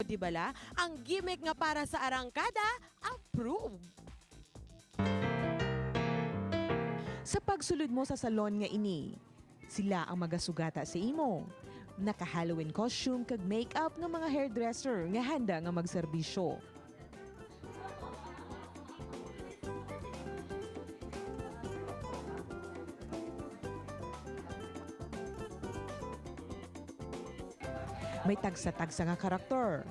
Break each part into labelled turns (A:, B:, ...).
A: Di bala, ang gimmick nga para sa arangkada, approve. Sa pagsulod mo sa salon nga ini, sila ang magasugata sa imo. Naka-Halloween costume kag makeup ng mga hairdresser nga handa nga magserbisyo. May tagsa-tagsa nga karakter.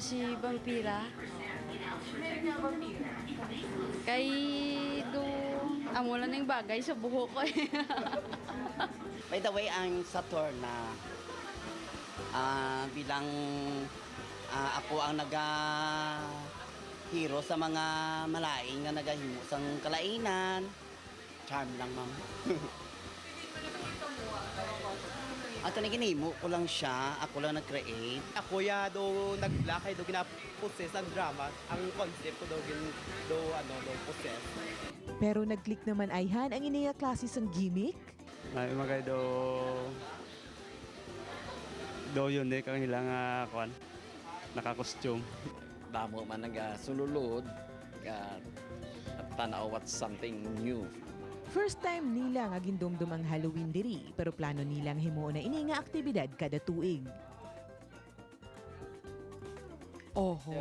B: Si Vampira. Kay do amo lang ng bagay sa buhok ko.
C: By the way, ang Saturna, bilang ako ang hero sa mga malaing nga nagahimo sang kalainan. Charm lang, ma'am. At ginimo ko lang siya, ako lang nag-create.
D: Ako ya do nag-black ay do ginaposes ang drama. Ang concept ko do poses.
A: Pero nag-click naman ayhan ang iniya klase sang gimmick.
E: May magay do unique ang ilang kwan naka-costume.
F: Damo man nagasululod at tanaw what something new.
A: First time nila nga gindumdum ang Halloween diri, pero plano nilang himuon na ini nga aktibidad kada tuig. Oho,